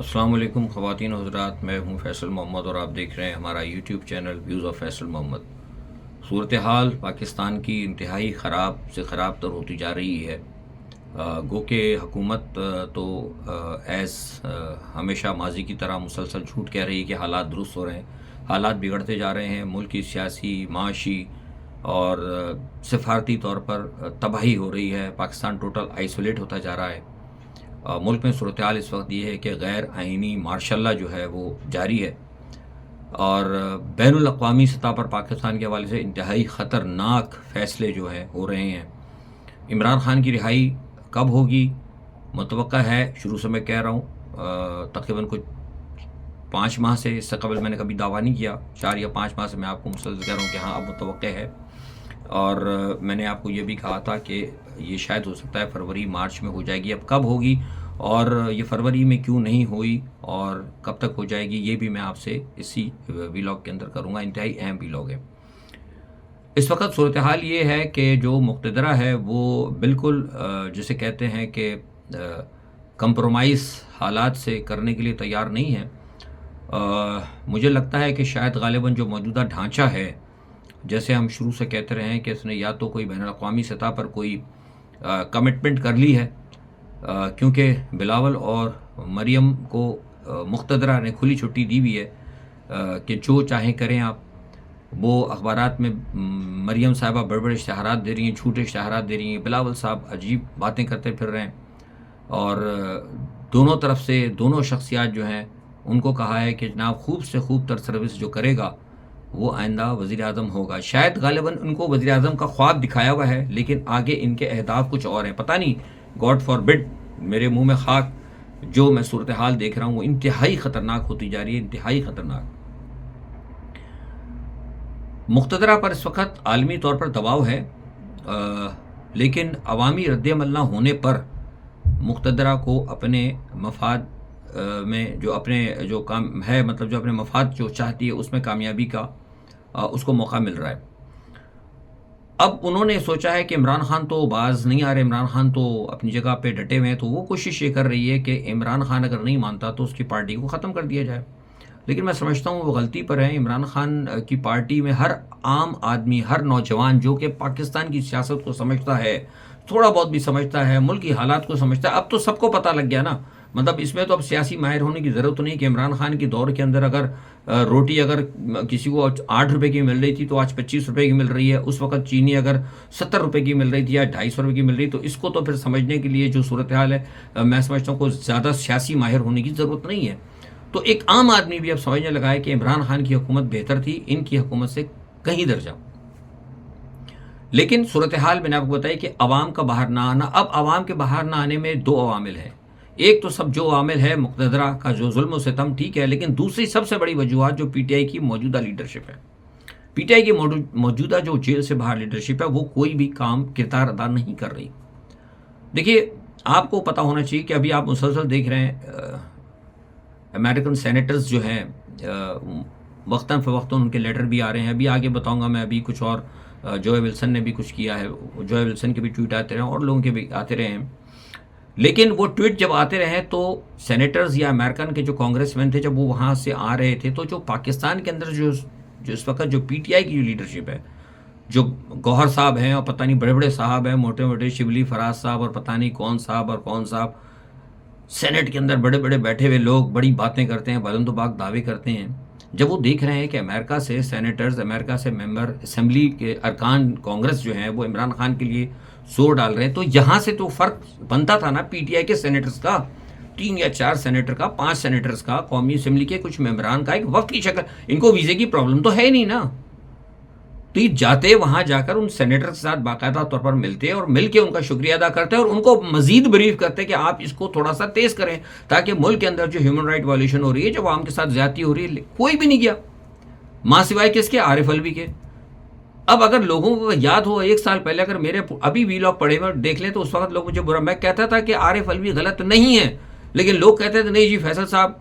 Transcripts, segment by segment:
السلام علیکم خواتین و حضرات، میں ہوں فیصل محمد اور آپ دیکھ رہے ہیں ہمارا YouTube channel views of Faisal Muhammad. صورتحال پاکستان کی انتہائی خراب سے خراب تر ہوتی جا رہی ہے۔ گو کہ حکومت تو ایز ہمیشہ ماضی کی طرح مسلسل جھوٹ کہہ رہی ہے کہ حالات درست ہو رہے ہیں، حالات بگڑتے جا رہے ہیں، ملک کی سیاسی، معاشی اور سفارتی طور پر تباہی ہو رہی ہے، پاکستان ٹوٹل آئسولیٹ ہوتا جا رہا ہے۔ ملک میں صورتحال اس وقت یہ ہے کہ غیر آئینی مارشل لا جو ہے وہ جاری ہے اور بین الاقوامی سطح پر پاکستان کے حوالے سے انتہائی خطرناک فیصلے جو ہیں ہو رہے ہیں۔ عمران خان کی رہائی کب ہوگی؟ متوقع ہے، شروع سے میں کہہ رہا ہوں، تقریباً کچھ 5 ماہ سے، اس سے قبل میں نے کبھی دعویٰ نہیں کیا، 4 یا 5 ماہ سے میں آپ کو مسلسل کہہ رہا ہوں کہ ہاں اب متوقع ہے۔ اور میں نے آپ کو یہ بھی کہا تھا کہ یہ شاید ہو سکتا ہے فروری مارچ میں ہو جائے گی۔ اب کب ہوگی اور یہ فروری میں کیوں نہیں ہوئی اور کب تک ہو جائے گی، یہ بھی میں آپ سے اسی ویلاگ کے اندر کروں گا۔ انتہائی اہم ویلاگ ہے۔ اس وقت صورتحال یہ ہے کہ جو مقتدرہ ہے وہ بالکل جسے کہتے ہیں کہ کمپرومائز حالات سے کرنے کے لیے تیار نہیں ہے۔ مجھے لگتا ہے کہ شاید غالباً جو موجودہ ڈھانچہ ہے، جیسے ہم شروع سے کہتے رہے ہیں کہ اس نے یا تو کوئی بین الاقوامی سطح پر کوئی کمٹمنٹ کر لی ہے، کیونکہ بلاول اور مریم کو مقتدرہ نے کھلی چھٹی دی ہوئی ہے کہ جو چاہیں کریں آپ۔ وہ اخبارات میں مریم صاحبہ بڑے بڑے اشتہارات دے رہی ہیں، جھوٹے اشتہارات دے رہی ہیں، بلاول صاحب عجیب باتیں کرتے پھر رہے ہیں، اور دونوں طرف سے دونوں شخصیات جو ہیں ان کو کہا ہے کہ جناب خوب سے خوب تر سروس جو کرے گا وہ آئندہ وزیر اعظم ہوگا۔ شاید غالباً ان کو وزیر اعظم کا خواب دکھایا ہوا ہے، لیکن آگے ان کے اہداف کچھ اور ہیں، پتہ نہیں، گاڈ فار بڈ، میرے منہ میں خاک۔ جو میں صورتحال دیکھ رہا ہوں وہ انتہائی خطرناک ہوتی جا رہی ہے، انتہائی خطرناک۔ مقتدرہ پر اس وقت عالمی طور پر دباؤ ہے، لیکن عوامی رد عمل نہ ہونے پر مقتدرہ کو اپنے مفاد میں جو اپنے جو کام ہے، مطلب جو اپنے مفاد جو چاہتی ہے اس میں کامیابی کا اس کو موقع مل رہا ہے۔ اب انہوں نے سوچا ہے کہ عمران خان تو باز نہیں آ رہے، عمران خان تو اپنی جگہ پہ ڈٹے ہوئے ہیں، تو وہ کوشش یہ کر رہی ہے کہ عمران خان اگر نہیں مانتا تو اس کی پارٹی کو ختم کر دیا جائے۔ لیکن میں سمجھتا ہوں وہ غلطی پر ہے۔ عمران خان کی پارٹی میں ہر عام آدمی، ہر نوجوان جو کہ پاکستان کی سیاست کو سمجھتا ہے، تھوڑا بہت بھی سمجھتا ہے، ملکی حالات کو سمجھتا ہے، اب تو سب کو پتہ لگ گیا نا۔ مطلب اس میں تو اب سیاسی ماہر ہونے کی ضرورت نہیں کہ عمران خان کے دور کے اندر اگر روٹی اگر کسی کو 8 روپے کی مل رہی تھی تو آج 25 روپے کی مل رہی ہے، اس وقت چینی اگر 70 روپے کی مل رہی تھی یا 250 روپے کی مل رہی، تو اس کو تو پھر سمجھنے کے لیے جو صورتحال ہے میں سمجھتا ہوں کہ زیادہ سیاسی ماہر ہونے کی ضرورت نہیں ہے۔ تو ایک عام آدمی بھی اب سمجھنے لگا ہے کہ عمران خان کی حکومت بہتر تھی ان کی حکومت سے کہیں درجہ۔ لیکن صورتحال میں نے آپ کو بتایا کہ عوام کا باہر نہ آنا، اب عوام کے باہر نہ آنے میں 2 عوامل ہیں۔ ایک تو سب جو عامل ہے مقتدرہ کا جو ظلم و ستم، ٹھیک ہے، لیکن دوسری سب سے بڑی وجوہات جو پی ٹی آئی کی موجودہ لیڈرشپ ہے، پی ٹی آئی کی موجودہ جو جیل سے باہر لیڈرشپ ہے وہ کوئی بھی کام کردار ادا نہیں کر رہی۔ دیکھیے، آپ کو پتہ ہونا چاہیے کہ ابھی آپ مسلسل دیکھ رہے ہیں امریکن سینیٹرز جو ہیں وقتاً فوقتاً ان کے لیٹر بھی آ رہے ہیں، ابھی آگے بتاؤں گا میں، ابھی کچھ اور جوئے ولسن نے بھی کچھ کیا ہے، جوئے ولسن کے بھی ٹویٹ آتے رہے ہیں اور لوگوں کے بھی آتے رہے ہیں۔ لیکن وہ ٹویٹ جب آتے رہے تو سینیٹرز یا امریکن کے جو کانگریس مین تھے، جب وہ وہاں سے آ رہے تھے تو جو پاکستان کے اندر جو اس وقت جو پی ٹی آئی کی جو لیڈرشپ ہے، جو گوہر صاحب ہیں اور پتہ نہیں بڑے بڑے صاحب ہیں، موٹے موٹے شبلی فراز صاحب اور پتہ نہیں کون صاحب اور کون صاحب، سینٹ کے اندر بڑے بڑے بیٹھے ہوئے لوگ بڑی باتیں کرتے ہیں، بلند و باک دعوے کرتے ہیں، جب وہ دیکھ رہے ہیں کہ امریکہ سے سینیٹرز، امریکہ سے ممبر اسمبلی کے ارکان کانگریس جو ہیں وہ عمران خان کے لیے زور ڈال رہے ہیں، تو یہاں سے تو فرق بنتا تھا نا پی ٹی آئی کے سینیٹرز کا، 3 یا 4 سینیٹر کا، 5 سینیٹرز کا، قومی اسمبلی کے کچھ ممبران کا، ایک وقت کی شکل، ان کو ویزے کی پرابلم تو ہے ہی نہیں نا، تو یہ جاتے وہاں جا کر ان سینیٹر کے ساتھ باقاعدہ طور پر ملتے اور مل کے ان کا شکریہ ادا کرتے اور ان کو مزید بریف کرتے کہ آپ اس کو تھوڑا سا تیز کریں تاکہ ملک کے اندر جو ہیومن رائٹ وائلیشن ہو رہی ہے، جو عوام کے ساتھ زیادتی ہو رہی ہے، کوئی بھی نہیں کیا ماں سوائے کس کے؟ عارف الوی کے۔ اب اگر لوگوں کو یاد ہو 1 سال پہلے اگر میرے ابھی ویلاگ پڑھے ہوئے دیکھ لیں تو اس وقت لوگ مجھے برا، میں کہتا تھا کہ عارف الوی غلط نہیں ہے، لیکن لوگ کہتے تھے نہیں جی فیصل صاحب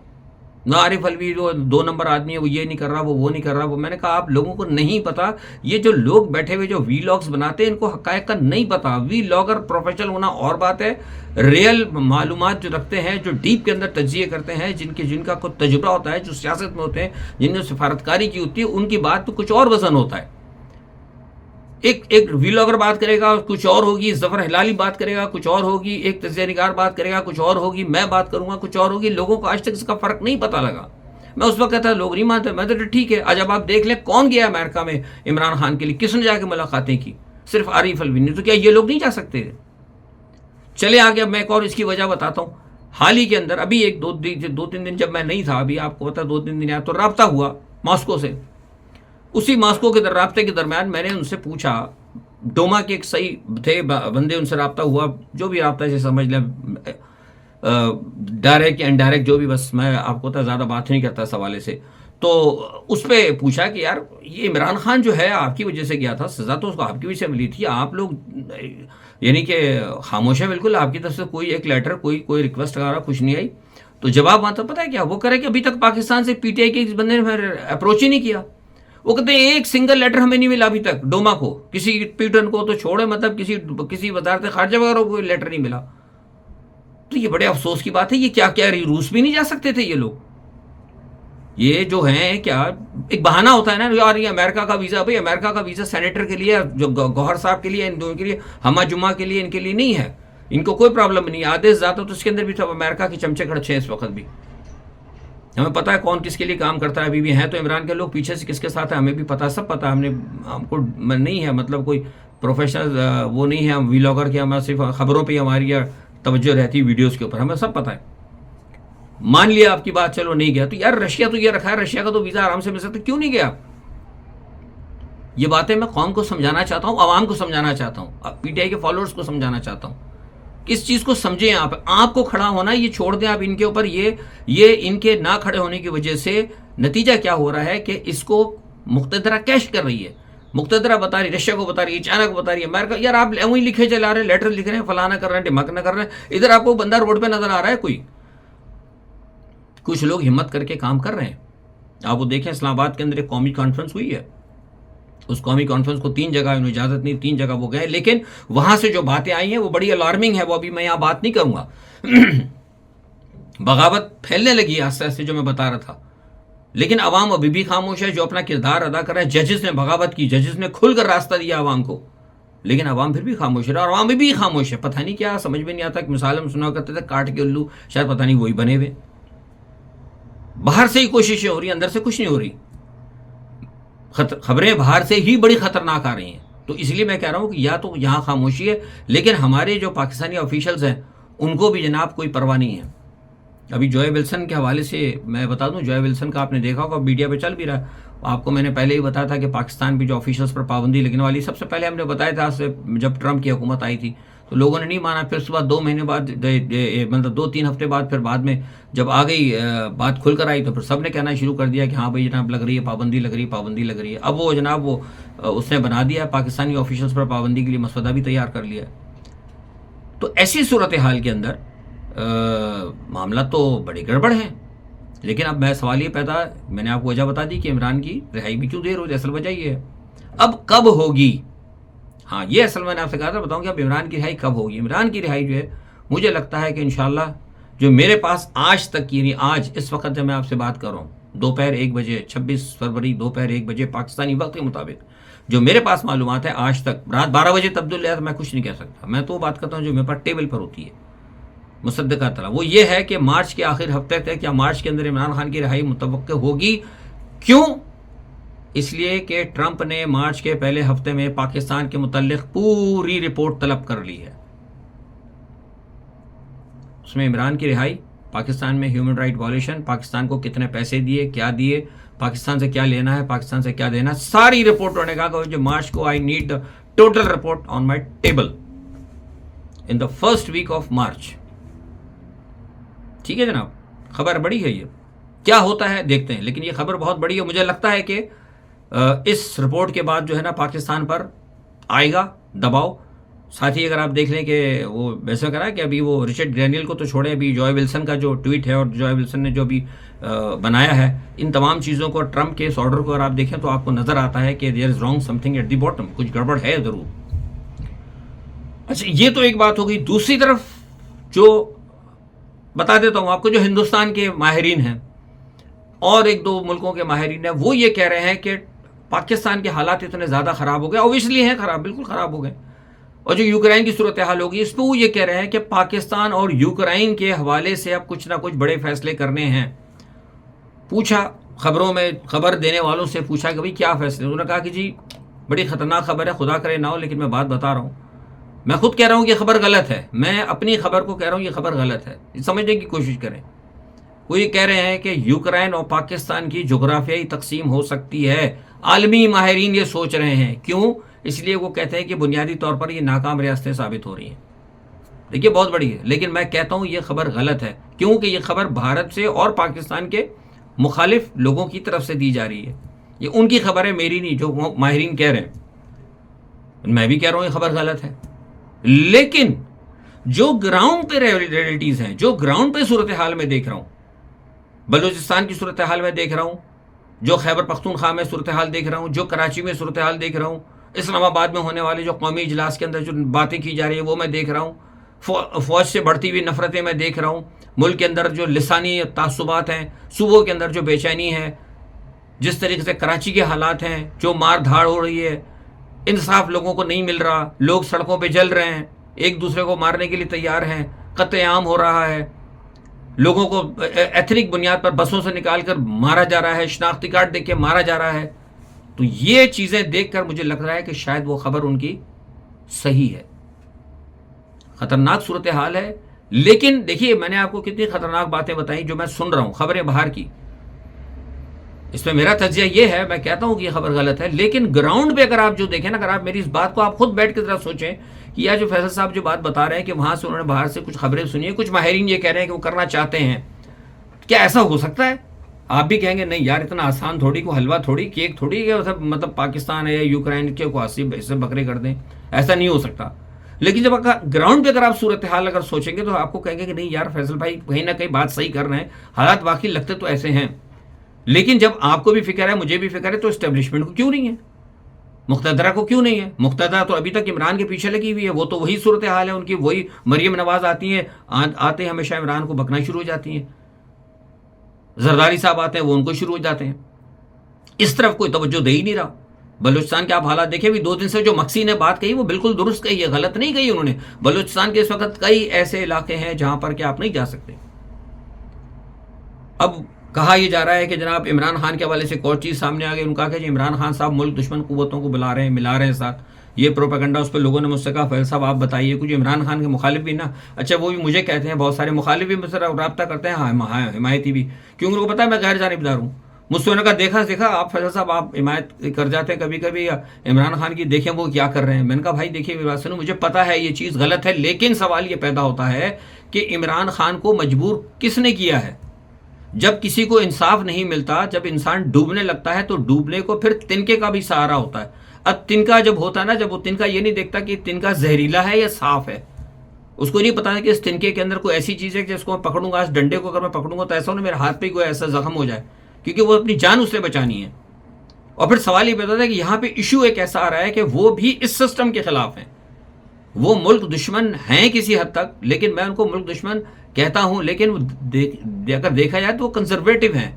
نہ عارف الوی جو 2 نمبر آدمی ہے وہ یہ نہیں کر رہا، وہ نہیں کر رہا، وہ میں نے کہا آپ لوگوں کو نہیں پتا، یہ جو لوگ بیٹھے ہوئے جو وی لاگس بناتے ہیں ان کو حقائق کا نہیں پتا. وی لاگر پروفیشنل ہونا اور بات ہے، ریئل معلومات جو رکھتے ہیں، جو ڈیپ کے اندر تجزیے کرتے ہیں، جن کا کوئی تجربہ ہوتا ہے، جو سیاست میں ہوتے ہیں، جن نے سفارتکاری کی ہوتی ہے، ان کی بات تو کچھ اور وزن ہوتا ہے. ایک ویلاگر بات کرے گا کچھ اور ہوگی، ظفر ہلالی بات کرے گا کچھ اور ہوگی، ایک تجزیہ نگار بات کرے گا کچھ اور ہوگی، میں بات کروں گا کچھ اور ہوگی. لوگوں کو آج تک اس کا فرق نہیں پتہ لگا. میں اس وقت کہتا لوگ نہیں مانتے، میں تو ٹھیک ہے. آج اب آپ دیکھ لیں کون گیا امریکہ میں عمران خان کے لیے، کس نے جا کے ملاقاتیں کی؟ صرف عارف الوی نے. تو کیا یہ لوگ نہیں جا سکتے؟ چلے آگے. اب میں ایک اور اس کی وجہ بتاتا ہوں. حال ہی کے اندر ابھی 2-3 دن جب میں نہیں تھا، ابھی آپ کو پتا 2-3 دن آیا تو رابطہ ہوا ماسکو سے. اسی ماسکو کے رابطے کے درمیان میں نے ان سے پوچھا، ڈوما کے ایک صحیح تھے بندے، ان سے رابطہ ہوا، جو بھی رابطہ ہے سمجھ لیں، ڈائریکٹ یا انڈائریکٹ جو بھی، بس میں آپ کو زیادہ بات نہیں کرتا اس حوالے سے. تو اس پہ پوچھا کہ یار یہ عمران خان جو ہے آپ کی وجہ سے گیا تھا، سزا تو اس کو آپ کی وجہ سے ملی تھی، آپ لوگ یعنی کہ خاموش ہے بالکل، آپ کی طرف سے کوئی ایک لیٹر کوئی ریکویسٹ وغیرہ کچھ نہیں آئی. تو جواب آتا پتہ ہے کیا وہ کرے کہ ابھی تک پاکستان سے پی ٹی آئی کے اس بندے نے اپروچ ہی نہیں کیا. وہ کہتے ہیں ایک سنگل لیٹر ہمیں نہیں ملا ابھی تک ڈوما کو، کسی پیٹن کو تو چھوڑے، مطلب کسی وزارت خارجہ وغیرہ کو لیٹر نہیں ملا. تو یہ بڑے افسوس کی بات ہے. یہ کیا روس بھی نہیں جا سکتے تھے یہ لوگ؟ یہ جو ہیں کیا ایک بہانہ ہوتا ہے نا یار، یہ امریکہ کا ویزا، بھائی امریکہ کا ویزا سینیٹر کے لیے، جو گوہر صاحب کے لیے، ان دونوں کے لیے، ہما جمعہ کے لیے، ان کے لیے نہیں ہے. ان کو کوئی پرابلم نہیں. آدھے زیادہ تو اس کے اندر بھی سب امریکہ کے چمچے کھڑچے ہیں اس وقت بھی. ہمیں پتہ ہے کون کس کے لیے کام کرتا ہے. ابھی بھی ہیں تو عمران کے لوگ، پیچھے سے کس کے ساتھ ہیں ہمیں بھی پتہ، سب پتہ. ہم کو نہیں ہے مطلب کوئی پروفیشنل وہ نہیں ہے، ہم وی لاگر کے، ہمیں صرف خبروں پہ ہماری توجہ رہتی ویڈیوز کے اوپر، ہمیں سب پتہ ہے. مان لیا آپ کی بات، چلو نہیں گیا تو یار رشیا تو یہ رکھا ہے، رشیا کا تو ویزا آرام سے مل سکتا ہے، کیوں نہیں گیا؟ یہ باتیں میں قوم کو سمجھانا چاہتا ہوں، عوام کو سمجھانا چاہتا ہوں، پی ٹی آئی کے فالوورز کو سمجھانا چاہتا ہوں. اس چیز کو سمجھیں. آپ کو کھڑا ہونا یہ چھوڑ دیں آپ ان کے اوپر. یہ ان کے نہ کھڑے ہونے کی وجہ سے نتیجہ کیا ہو رہا ہے کہ اس کو مقتدرہ کیش کر رہی ہے. مقتدرہ بتا رہی، رشیا کو بتا رہی ہے، چائنا کو بتا رہی ہے، امریکہ. یار آپ وہیں لکھے چلا رہے ہیں، لیٹر لکھ رہے ہیں، فلانا کر رہے ہیں، ڈھمکنا کر رہے ہیں. ادھر آپ کو بندہ روڈ پہ نظر آ رہا ہے، کچھ لوگ ہمت کر کے کام کر رہے ہیں. آپ وہ دیکھیں اسلام آباد کے اندر ایک قومی کانفرنس ہوئی ہے، اس قومی کانفرنس کو 3 جگہ انہیں اجازت نہیں، 3 جگہ وہ گئے، لیکن وہاں سے جو باتیں آئی ہیں وہ بڑی الارمنگ ہے. وہ ابھی میں یہاں بات نہیں کروں گا. بغاوت پھیلنے لگی آہستہ آہستہ جو میں بتا رہا تھا، لیکن عوام ابھی بھی خاموش ہے. جو اپنا کردار ادا کر رہا ہے، ججز نے بغاوت کی، ججز نے کھل کر راستہ دیا عوام کو، لیکن عوام پھر بھی خاموش ہے. اور عوام بھی خاموش ہے. پتہ نہیں کیا سمجھ میں نہیں آتا. کہ مثال ہم سنا کرتے تھے کاٹ کے الو، شاید پتہ نہیں وہی بنے ہوئے. باہر سے ہی کوششیں ہو رہی ہیں، اندر سے کچھ نہیں ہو رہی. خبریں باہر سے ہی بڑی خطرناک آ رہی ہیں. تو اس لیے میں کہہ رہا ہوں کہ یا تو یہاں خاموشی ہے، لیکن ہمارے جو پاکستانی آفیشلز ہیں ان کو بھی جناب کوئی پرواہ نہیں ہے. ابھی جوائے ولسن کے حوالے سے میں بتا دوں، جوائے ولسن کا آپ نے دیکھا ہوگا میڈیا پہ چل بھی رہا ہے. آپ کو میں نے پہلے ہی بتایا تھا کہ پاکستان بھی جو آفیشلز پر پابندی لگنے والی، سب سے پہلے ہم نے بتایا تھا جب ٹرمپ کی حکومت آئی تھی تو لوگوں نے نہیں مانا. پھر اس کے بعد 2 مہینے بعد، مطلب 2-3 ہفتے بعد، پھر بعد میں جب آ گئی بات کھل کر آئی تو پھر سب نے کہنا شروع کر دیا کہ ہاں بھائی جناب لگ رہی ہے پابندی، لگ رہی ہے. اب وہ جناب وہ اس نے بنا دیا ہے، پاکستانی آفیشلز پر پابندی کے لیے مسودہ بھی تیار کر لیا ہے. تو ایسی صورتحال کے اندر معاملہ تو بڑی گڑبڑ ہے. لیکن اب میں سوال یہ پیدا، میں نے آپ کو وجہ بتا دی کہ عمران کی رہائی بھی کیوں دیر ہو رہی ہے. اصل وجہ یہ ہے اب کب ہوگی. ہاں یہ اصل میں نے آپ سے کہا تھا بتاؤں کہ اب عمران کی رہائی کب ہوگی. عمران کی رہائی جو ہے مجھے لگتا ہے کہ انشاءاللہ جو میرے پاس آج تک، یعنی آج اس وقت جب میں آپ سے بات کر رہا ہوں، دوپہر 1 بجے 26 فروری دوپہر 1 بجے پاکستانی وقت کے مطابق جو میرے پاس معلومات ہے، آج تک رات 12 بجے تبدیل ہے تو میں کچھ نہیں کہہ سکتا. میں تو بات کرتا ہوں جو میرے پاس ٹیبل پر ہوتی ہے مصدقہ طرح. وہ یہ ہے کہ مارچ کے آخر ہفتے تک یا مارچ کے اندر عمران خان کی رہائی متوقع ہوگی. کیوں؟ اس لیے کہ ٹرمپ نے مارچ کے پہلے ہفتے میں پاکستان کے متعلق پوری رپورٹ طلب کر لی ہے. اس میں عمران کی رہائی، پاکستان میں ہیومن رائٹ وائلیشن، پاکستان کو کتنے پیسے دیے، کیا دیے، پاکستان سے کیا لینا ہے، پاکستان سے کیا دینا، ساری رپورٹ ہونے کا کہ جو مارچ کو I need the total report on my table in the first week of March. ٹھیک ہے جناب، خبر بڑی ہے. یہ کیا ہوتا ہے دیکھتے ہیں، لیکن یہ خبر بہت بڑی ہے. مجھے لگتا ہے کہ اس رپورٹ کے بعد جو ہے نا پاکستان پر آئے گا دباؤ. ساتھ ہی اگر آپ دیکھ لیں کہ وہ ویسا کرا کہ ابھی وہ رچرڈ گرینیل کو تو چھوڑے، ابھی جوائے ولسن کا جو ٹویٹ ہے اور جوائے ولسن نے جو ابھی بنایا ہے، ان تمام چیزوں کو، ٹرمپ کے اس آرڈر کو اگر آپ دیکھیں تو آپ کو نظر آتا ہے کہ there is wrong something at the bottom, کچھ گڑبڑ ہے ضرور۔ اچھا یہ تو ایک بات ہو گئی۔ دوسری طرف جو بتا دیتا ہوں آپ کو، جو ہندوستان کے ماہرین ہیں اور ایک دو ملکوں کے ماہرین ہیں، وہ یہ کہہ رہے ہیں کہ پاکستان کے حالات اتنے زیادہ خراب ہو گئے، اوبیسلی ہیں خراب، بالکل خراب ہو گئے، اور جو یوکرائن کی صورتحال ہوگی اس پہ وہ یہ کہہ رہے ہیں کہ پاکستان اور یوکرائن کے حوالے سے اب کچھ نہ کچھ بڑے فیصلے کرنے ہیں۔ پوچھا خبروں میں، خبر دینے والوں سے پوچھا کہ بھئی کیا فیصلے، انہوں نے کہا کہ جی بڑی خطرناک خبر ہے، خدا کرے نہ ہو، لیکن میں بات بتا رہا ہوں، میں خود کہہ رہا ہوں کہ یہ خبر غلط ہے، میں اپنی خبر کو کہہ رہا ہوں یہ خبر غلط ہے، سمجھنے کی کوشش کریں۔ وہ یہ کہہ رہے ہیں کہ یوکرائن اور پاکستان کی جغرافیائی تقسیم ہو سکتی ہے، عالمی ماہرین یہ سوچ رہے ہیں۔ کیوں؟ اس لیے وہ کہتے ہیں کہ بنیادی طور پر یہ ناکام ریاستیں ثابت ہو رہی ہیں۔ دیکھیے بہت بڑی ہے، لیکن میں کہتا ہوں یہ خبر غلط ہے، کیونکہ یہ خبر بھارت سے اور پاکستان کے مخالف لوگوں کی طرف سے دی جا رہی ہے، یہ ان کی خبر ہے، میری نہیں، جو ماہرین کہہ رہے ہیں۔ میں بھی کہہ رہا ہوں یہ خبر غلط ہے، لیکن جو گراؤنڈ پہ ریئلٹیز ہیں، جو گراؤنڈ پہ صورتحال میں دیکھ رہا ہوں، بلوچستان کی صورتحال میں دیکھ رہا ہوں، جو خیبر پختونخوا میں صورتحال دیکھ رہا ہوں، جو کراچی میں صورتحال دیکھ رہا ہوں، اسلام آباد میں ہونے والے جو قومی اجلاس کے اندر جو باتیں کی جا رہی ہیں وہ میں دیکھ رہا ہوں، فوج سے بڑھتی ہوئی نفرتیں میں دیکھ رہا ہوں، ملک کے اندر جو لسانی تعصبات ہیں، صوبوں کے اندر جو بے چینی ہے، جس طریقے سے کراچی کے حالات ہیں، جو مار دھاڑ ہو رہی ہے، انصاف لوگوں کو نہیں مل رہا، لوگ سڑکوں پہ جل رہے ہیں، ایک دوسرے کو مارنے کے لیے تیار ہیں، قتل عام ہو رہا ہے، لوگوں کو ایتھنک بنیاد پر بسوں سے نکال کر مارا جا رہا ہے، شناختی کارڈ دیکھ کے مارا جا رہا ہے۔ تو یہ چیزیں دیکھ کر مجھے لگ رہا ہے کہ شاید وہ خبر ان کی صحیح ہے، خطرناک صورتحال ہے۔ لیکن دیکھیے میں نے آپ کو کتنی خطرناک باتیں بتائیں جو میں سن رہا ہوں، خبریں باہر کی، اس میں میرا تجزیہ یہ ہے، میں کہتا ہوں کہ یہ خبر غلط ہے، لیکن گراؤنڈ پہ اگر آپ جو دیکھیں نا، اگر آپ میری اس بات کو آپ خود بیٹھ کے ذرا سوچیں کہ یہ جو فیصل صاحب جو بات بتا رہے ہیں کہ وہاں سے انہوں نے باہر سے کچھ خبریں سنی ہیں، کچھ ماہرین یہ کہہ رہے ہیں کہ وہ کرنا چاہتے ہیں، کیا ایسا ہو سکتا ہے؟ آپ بھی کہیں گے نہیں یار اتنا آسان تھوڑی، کو حلوہ تھوڑی، کیک تھوڑی کہ مطلب پاکستان ہے یا یوکرائن کے کو ایسے بکرے کر دیں، ایسا نہیں ہو سکتا۔ لیکن جب گراؤنڈ پہ اگر آپ صورتحال اگر سوچیں گے تو آپ کو کہیں گے کہ نہیں یار فیصل بھائی کہیں نہ کہیں بات صحیح کر رہے ہیں، حالات واقعی لگتے تو ایسے ہیں۔ لیکن جب آپ کو بھی فکر ہے، مجھے بھی فکر ہے، تو اسٹیبلشمنٹ کو کیوں نہیں ہے؟ مقتدرہ کو کیوں نہیں ہے؟ مقتدرہ تو ابھی تک عمران کے پیچھے لگی ہوئی ہے، وہ تو وہی صورتحال ہے ان کی، وہی مریم نواز آتی ہیں، آتے ہمیشہ عمران کو بکنا شروع ہو جاتی ہیں، زرداری صاحب آتے ہیں وہ ان کو شروع ہو جاتے ہیں، اس طرف کوئی توجہ دے ہی نہیں رہا۔ بلوچستان کے آپ حالات دیکھیں، بھی 2 دن سے جو مکسی نے بات کہی وہ بالکل درست کہی ہے، غلط نہیں کہی انہوں نے۔ بلوچستان کے اس وقت کئی ایسے علاقے ہیں جہاں پر کہ آپ نہیں جا سکتے۔ اب کہا یہ جا رہا ہے کہ جناب عمران خان کے حوالے سے ایک اور چیز سامنے آ گئی، ان کا کہ عمران خان صاحب ملک دشمن قوتوں کو بلا رہے ہیں، ملا رہے ہیں ساتھ، یہ پروپیگنڈا۔ اس پہ لوگوں نے مجھ سے کہا فیصل صاحب آپ بتائیے، کچھ عمران خان کے مخالف بھی نا، اچھا وہ بھی مجھے کہتے ہیں، بہت سارے مخالف بھی مجھ سے رابطہ کرتے ہیں، ہاں حمایتی بھی، کیونکہ ان کو پتا ہے میں غیر جانبدار ہوں۔ مجھ سے انہوں نے کہا دیکھا آپ فیصل صاحب آپ حمایت کر جاتے ہیں کبھی کبھی عمران خان کی، دیکھیں وہ کیا کر رہے ہیں۔ میں نے کہا بھائی دیکھیے میری بات سنو، مجھے پتا ہے یہ چیز غلط ہے، لیکن سوال یہ پیدا ہوتا ہے کہ عمران خان کو مجبور کس نے کیا ہے؟ جب کسی کو انصاف نہیں ملتا، جب انسان ڈوبنے لگتا ہے تو ڈوبنے کو پھر تنکے کا بھی سہارا ہوتا ہے۔ اب تنکا جب ہوتا ہے نا، جب وہ تنکا یہ نہیں دیکھتا کہ تنکا زہریلا ہے یا صاف ہے، اس کو نہیں پتا کہ اس تنکے کے اندر کوئی ایسی چیز ہے کہ جس کو میں پکڑوں گا، اس ڈنڈے کو اگر میں پکڑوں گا تو ایسا ہونا میرے ہاتھ پہ کوئی ایسا زخم ہو جائے، کیونکہ وہ اپنی جان اس نے بچانی ہے۔ اور پھر سوال یہ پیدا ہوتا ہے کہ یہاں پہ ایشو ایک ایسا آ رہا ہے کہ وہ بھی اس سسٹم کے خلاف ہیں، وہ ملک دشمن ہیں کسی حد تک، لیکن میں ان کو ملک دشمن کہتا ہوں، لیکن اگر دیکھا جائے تو وہ کنزرویٹو ہیں،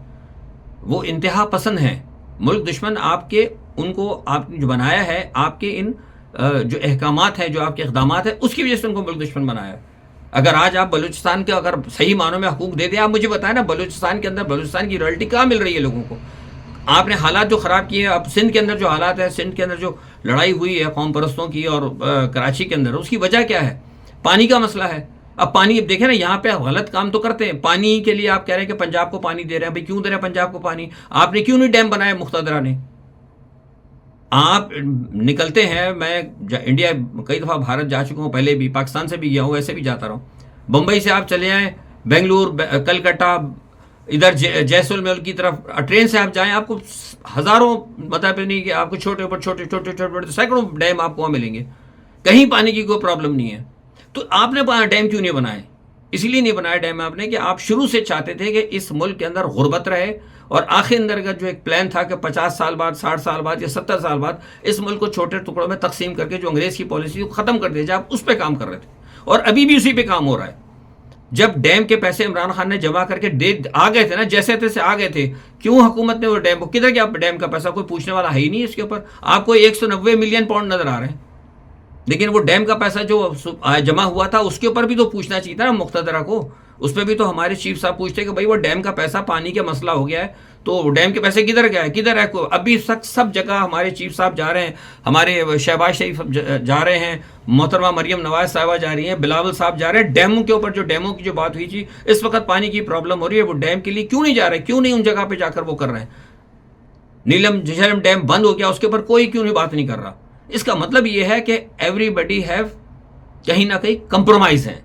وہ انتہا پسند ہیں۔ ملک دشمن آپ کے، ان کو آپ نے جو بنایا ہے، آپ کے ان جو احکامات ہیں، جو آپ کے اقدامات ہیں، اس کی وجہ سے ان کو ملک دشمن بنایا ہے۔ اگر آج آپ بلوچستان کے اگر صحیح معنوں میں حقوق دے دیں، آپ مجھے بتائیں نا بلوچستان کے اندر بلوچستان کی رائلٹی کہاں مل رہی ہے لوگوں کو؟ آپ نے حالات جو خراب کیے ہیں، اب سندھ کے اندر جو حالات ہے، سندھ کے اندر جو لڑائی ہوئی ہے قوم پرستوں کی اور کراچی کے اندر، اس کی وجہ کیا ہے؟ پانی کا مسئلہ ہے۔ اب پانی، اب دیکھیں نا یہاں پہ غلط کام تو کرتے ہیں، پانی کے لیے آپ کہہ رہے ہیں کہ پنجاب کو پانی دے رہے ہیں، بھائی کیوں دے رہے ہیں پنجاب کو پانی؟ آپ نے کیوں نہیں ڈیم بنائے مقتدرہ نے؟ آپ نکلتے ہیں، میں انڈیا کئی دفعہ بھارت جا چکا ہوں، پہلے بھی پاکستان سے بھی گیا ہوں، ویسے بھی جاتا رہا ہوں، بمبئی سے آپ چلے آئیں، بنگلور، کلکتہ، ادھر جیسلمیر کی طرف ٹرین سے آپ جائیں، آپ کو ہزاروں، مطلب نہیں کہ آپ کو چھوٹے چھوٹے سینکڑوں ڈیم آپ کو وہاں ملیں گے۔ کہیں پانی کی کوئی پرابلم نہیں ہے. تو آپ نے ڈیم کیوں نہیں بنائے؟ اس لیے نہیں بنایا ڈیم آپ نے کہ آپ شروع سے چاہتے تھے کہ اس ملک کے اندر غربت رہے، اور آخر اندر کا جو ایک پلان تھا کہ 50 سال بعد، 60 سال بعد یا 70 سال بعد اس ملک کو چھوٹے ٹکڑوں میں تقسیم کر کے جو انگریز کی پالیسی کو ختم کر دیا جائے. آپ اس پہ کام کر رہے تھے اور ابھی بھی اسی پہ کام ہو رہا ہے. جب ڈیم کے پیسے عمران خان نے جمع کر کے آ گئے تھے نا، جیسے تیسے آ گئے تھے، کیوں حکومت نے وہ ڈیم کو کدھر گیا؟ ڈیم کا پیسہ کوئی پوچھنے والا ہے ہی نہیں اس کے اوپر. آپ کو 190 ملین پاؤنڈ نظر آ رہے ہیں، لیکن وہ ڈیم کا پیسہ جو جمع ہوا تھا اس کے اوپر بھی تو پوچھنا چاہیے تھا نا مقتدرہ کو. اس پہ بھی تو ہمارے چیف صاحب پوچھتے کہ بھائی وہ ڈیم کا پیسہ پانی کا مسئلہ ہو گیا ہے، تو ڈیم کے پیسے کدھر گیا ہے، کدھر ہے؟ ابھی سب جگہ ہمارے چیف صاحب جا رہے ہیں، ہمارے شہباز شریف جا رہے ہیں، محترمہ مریم نواز صاحبہ جا رہی ہیں، بلاول صاحب جا رہے ہیں. ڈیموں کے اوپر جو ڈیموں کی جو بات ہوئی تھی، اس وقت پانی کی پرابلم ہو رہی ہے، وہ ڈیم کے لیے کیوں نہیں جا رہے؟ کیوں نہیں ان جگہ پہ جا کر وہ کر رہے ہیں؟ نیلم جھیلم ڈیم بند ہو گیا، اس کے اوپر کوئی کیوں نہیں بات نہیں کر رہا؟ اس کا مطلب یہ ہے کہ ایوری بڈی ہیو کہیں نہ کہیں کمپرومائز ہیں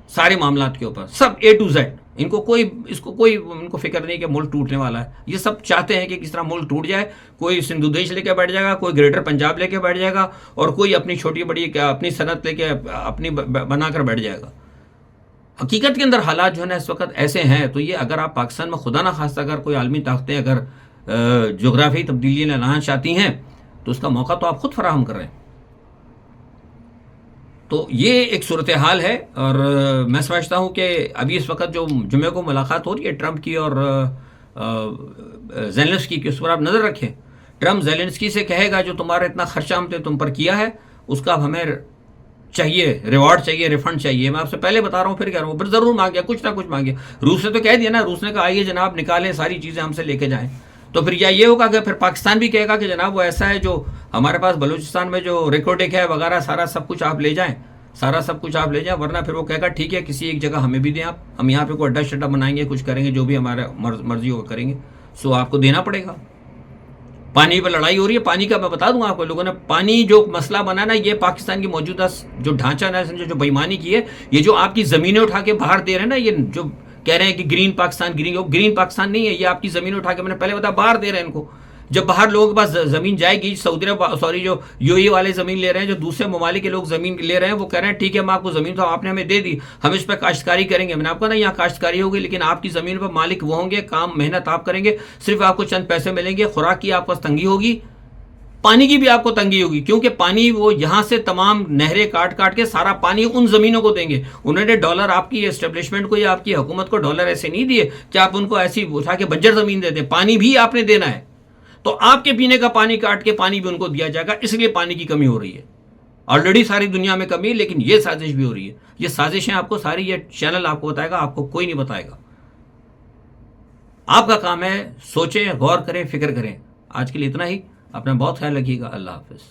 سارے معاملات کے اوپر، سب اے ٹو زیڈ. ان کو فکر نہیں کہ ملک ٹوٹنے والا ہے. یہ سب چاہتے ہیں کہ کس طرح ملک ٹوٹ جائے. کوئی سندھ دیش لے کے بیٹھ جائے گا، کوئی گریٹر پنجاب لے کے بیٹھ جائے گا، اور کوئی اپنی چھوٹی بڑی اپنی صنعت لے کے اپنی بنا کر بیٹھ جائے گا. حقیقت کے اندر حالات جو ہے نا اس وقت ایسے ہیں. تو یہ اگر آپ پاکستان میں خدا نہ خواستہ اگر کوئی عالمی طاقتیں اگر جغرافیائی تبدیلیاں لانا چاہتی ہیں تو اس کا موقع تو آپ خود فراہم کر رہے ہیں. تو یہ ایک صورتحال ہے، اور میں سمجھتا ہوں کہ ابھی اس وقت جو جمعے کو ملاقات ہو رہی ہے ٹرمپ کی اور زیلنسکی کی، اس پر آپ نظر رکھیں. ٹرمپ زیلنسکی سے کہے گا جو تمہارا اتنا خرچہ ہم نے تم پر کیا ہے اس کا ہمیں چاہیے، ریوارڈ چاہیے، ریفنڈ چاہیے. میں آپ سے پہلے بتا رہا ہوں، پھر کہہ رہا ہوں، پھر ضرور مانگے، کچھ نہ کچھ مانگے. روس نے تو کہہ دیا نا، روس نے کہا آئیے جناب نکالیں ساری چیزیں ہم سے لے کے جائیں. تو پھر یہ ہوگا کہ پھر پاکستان بھی کہے گا کہ جناب وہ ایسا ہے جو ہمارے پاس بلوچستان میں جو ریکارڈنگ ہے وغیرہ سارا سب کچھ آپ لے جائیں، ورنہ پھر وہ کہے گا ٹھیک ہے کسی ایک جگہ ہمیں بھی دیں آپ، ہم یہاں پہ کوئی اڈا شڈا بنائیں گے، کچھ کریں گے، جو بھی ہمارا مرضی ہوگا کریں گے. سو آپ کو دینا پڑے گا. پانی پہ لڑائی ہو رہی ہے. پانی کا میں بتا دوں آپ کو، لوگوں نے پانی جو مسئلہ بنا نا، یہ پاکستان کی موجودہ جو ڈھانچہ نا جو بےمانی کی ہے، یہ جو آپ کی زمینیں اٹھا کے باہر دے رہے ہیں نا، یہ جو کہہ رہے ہیں کہ گرین پاکستان نہیں ہے، یہ آپ کی زمینیں اٹھا کے میں نے پہلے بتا باہر دے رہے ہیں ان کو. جب باہر لوگوں کے پاس زمین جائے گی، جو یو اے والے زمین لے رہے ہیں، جو دوسرے ممالک کے لوگ زمین لے رہے ہیں، وہ کہہ رہے ہیں ٹھیک ہے ہم آپ کو زمین تو آپ نے ہمیں دے دی، ہم اس پہ کاشتکاری کریں گے. میں نے آپ کو نا یہاں کاشتکاری ہوگی، لیکن آپ کی زمین پر مالک وہ ہوں گے، کام محنت آپ کریں گے، صرف آپ کو چند پیسے ملیں گے. خوراک کی آپ کو تنگی ہوگی، پانی کی بھی آپ کو تنگی ہوگی، کیونکہ پانی وہ یہاں سے تمام نہریں کاٹ کے سارا پانی ان زمینوں کو دیں گے. انہوں نے ڈالر آپ کی اسٹیبلشمنٹ کو یا آپ کی حکومت کو ڈالر ایسے نہیں دیے کہ آپ ان کو ایسی اٹھا کے بنجر زمین دے دیں. پانی بھی آپ نے دینا ہے، تو آپ کے پینے کا پانی کاٹ کے پانی بھی ان کو دیا جائے گا. اس لیے پانی کی کمی ہو رہی ہے. آلریڈی ساری دنیا میں کمی ہے، لیکن یہ سازش بھی ہو رہی ہے. یہ سازشیں آپ کو ساری، یہ چینل آپ کو بتائے گا، آپ کو کوئی نہیں بتائے گا. آپ کا کام ہے سوچیں، غور کریں، فکر کریں. آج کے لیے اتنا ہی. اپنا بہت خیال رکھیے گا. اللہ حافظ.